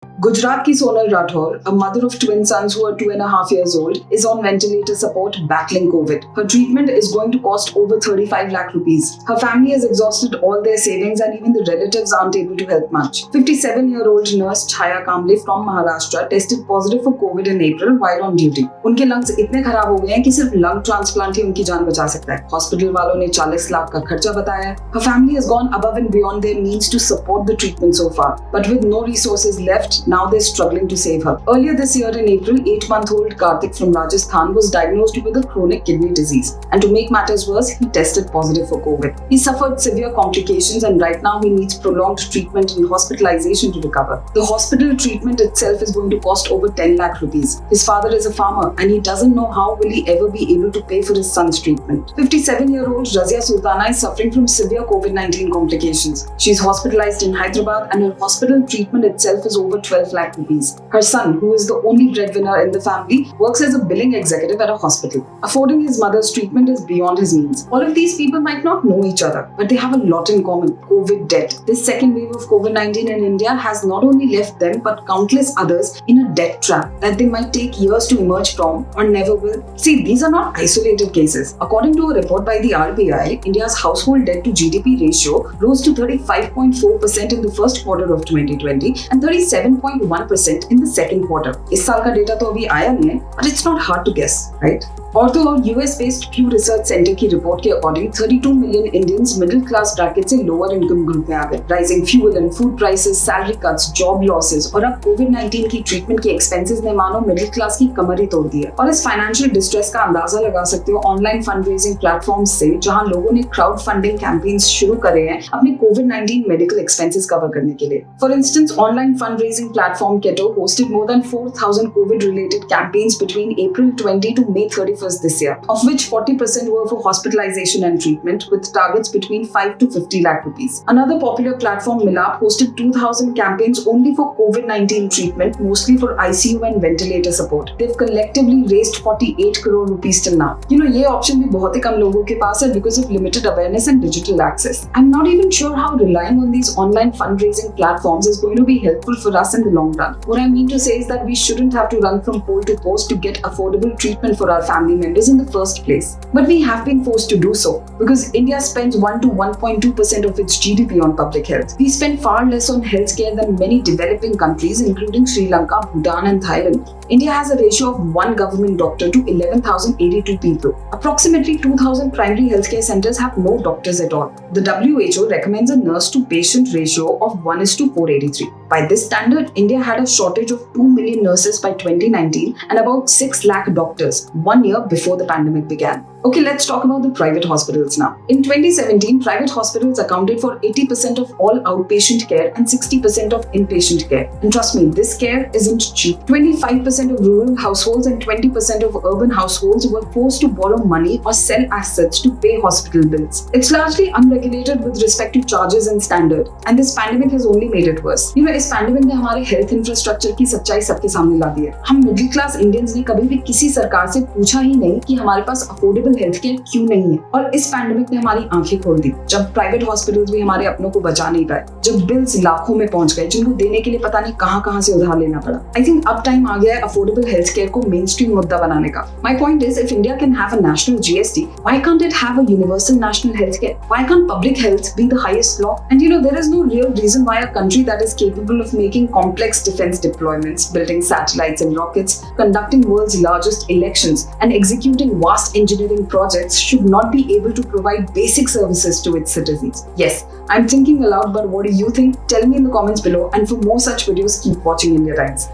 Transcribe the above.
Gujarat ki Sonal Rathore, a mother of twin sons who are 2.5 years old, is on ventilator support battling COVID. Her treatment is going to cost over 35 lakh rupees. Her family has exhausted all their savings and even the relatives aren't able to help much. 57-year-old nurse Chaya Kamble from Maharashtra tested positive for COVID in April while on duty. उनके lungs इतने खराब हो गए हैं कि सिर्फ lung transplant ही उनकी जान बचा सकता है. हॉस्पिटल वालों ने 40 लाख का खर्चा बताया है. Her family has gone above and beyond their means to support the treatment so far, but with no resources left, now they're struggling to save her. Earlier this year in April, 8-month-old Karthik from Rajasthan was diagnosed with a chronic kidney disease. And to make matters worse, he tested positive for COVID. He suffered severe complications and right now he needs prolonged treatment and hospitalization to recover. The hospital treatment itself is going to cost over 10 lakh rupees. His father is a farmer and he doesn't know how will he ever be able to pay for his son's treatment. 57-year-old Razia Sultana is suffering from severe COVID-19 complications. She's hospitalized in Hyderabad and her hospital treatment itself is over 12 lakh rupees. Her son, who is the only breadwinner in the family, works as a billing executive at a hospital. Affording his mother's treatment is beyond his means. All of these people might not know each other, but they have a lot in common: COVID debt. This second wave of COVID-19 in India has not only left them but countless others in a debt trap that they might take years to emerge from or never will. See, these are not isolated cases. According to a report by the RBI, India's household debt to GDP ratio rose to 35.4% in the first quarter of 2020 and 37.1% in the second quarter. इस साल का data तो अभी आया नहीं है, but it's not hard to guess, right? और तो US-based Pew Research Center की रिपोर्ट के according 32 million Indians middle class bracket से लोअर इनकम ग्रुप में आ गए. Rising fuel and food prices, salary cuts, job losses और अब कोविड-19 की ट्रीटमेंट के एक्सपेंसेस ने मानो मिडिल क्लास की कमर ही तोड़ दी है. और इस फाइनेंशियल डिस्ट्रेस का अंदाजा लगा सकते हो ऑनलाइन फंड रेजिंग प्लेटफॉर्म्स से, जहां लोगों ने क्राउड फंडिंग कैंपेन्स शुरू करे हैं अपने कोविड-19 मेडिकल एक्सपेंसेस कवर करने के लिए. For instance, online fund raising platform Keto hosted more than 4,000 COVID-related campaigns between April 20 to May 31st this year, of which 40% were for hospitalization and treatment, with targets between 5 to 50 lakh rupees. Another popular platform, Milap, hosted 2,000 campaigns only for COVID-19 treatment, mostly for ICU and ventilator support. They've collectively raised 48 crore rupees till now. ये option भी बहुत ही कम लोगों के पास है because of limited awareness and digital access. I'm not even sure how relying on these online fundraising platforms is going to be helpful for us in the long run. What I mean to say is that we shouldn't have to run from pole to post to get affordable treatment for our family members in the first place. But we have been forced to do so because India spends 1 to 1.2% of its GDP on public health. We spend far less on healthcare than many developing countries, including Sri Lanka, Bhutan, and Thailand. India has a ratio of 1 government doctor to 11,082 people. Approximately 2,000 primary healthcare centers have no doctors at all. The WHO recommends a nurse to patient ratio of 1:483. By this standard, India had a shortage of 2 million nurses by 2019 and about 6 lakh doctors 1 year before the pandemic began. Okay, let's talk about the private hospitals now. In 2017, private hospitals accounted for 80% of all outpatient care and 60% of inpatient care. And trust me, this care isn't cheap. 25% of rural households and 20% of urban households were forced to borrow money or sell assets to pay hospital bills. It's largely unregulated with respect to charges and standard. And this pandemic has only made it worse. इस pandemic ने हमारे health infrastructure की सच्चाई सबके सामने ला दी है. हम middle class Indians ने कभी भी किसी सरकार से पूछा ही नहीं कि हमारे पास अफोर्डेबल हेल्थ केयर क्यों नहीं है. और इस पैंडेमिक ने हमारी आंखें खोल दी जब प्राइवेट हॉस्पिटल्स भी हमारे अपनों को बचा नहीं पाए, जब बिल्स लाखों में पहुंच गए जिनको देने के लिए पता नहीं कहां से उधार लेना पड़ा. आई थिंक अब टाइम आ गया है अफोर्डेबल हेल्थ केयर को मेन स्ट्रीम मुद्दा बनाने का. My point is, if India can have a national GST, why can't it have a universal national health care? Why can't public health be the highest law? And there is no real reason why a country that is capable of making complex defense deployments, building satellites and rockets, conducting world's largest elections, and executing vast engineering projects should not be able to provide basic services to its citizens. Yes, I'm thinking aloud, but what do you think? Tell me in the comments below, and for more such videos, keep watching India Times.